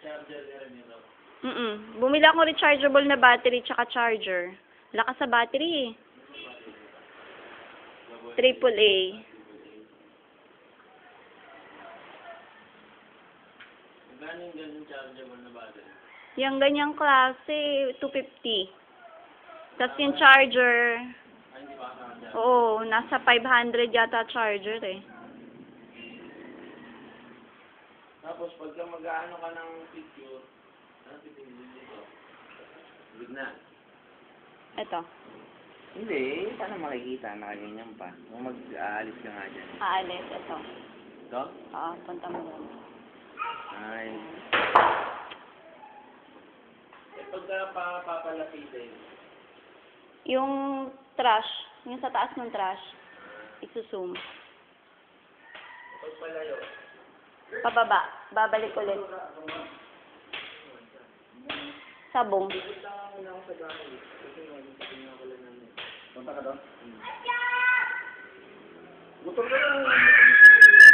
Charger ka rin ito. Bumili ako rechargeable na battery tsaka charger. Lakas sa battery eh. AAA. Magkano yung ganun chargeable na battery? Yung ganyang klase, 250. Tapos yung charger, Ay, hindi pa kasama dyan. oo, nasa 500 yata charger eh. Tapos, pagka mag-aano ka ng picture, ano pipindin dito? Gitna. Ito, Hindi, paano makikita? Nakaganyan pa. Kung mag-aalis ka nga dyan. aalis, ito. Ito? Oo, punta mo doon. Ay. Eh, pagka papalapitin, Yung trash, yung sa taas ng trash, isusum. pagpalayo, Pababa, babalik ulit. Sabong. punta ka doon? Motor ka lang.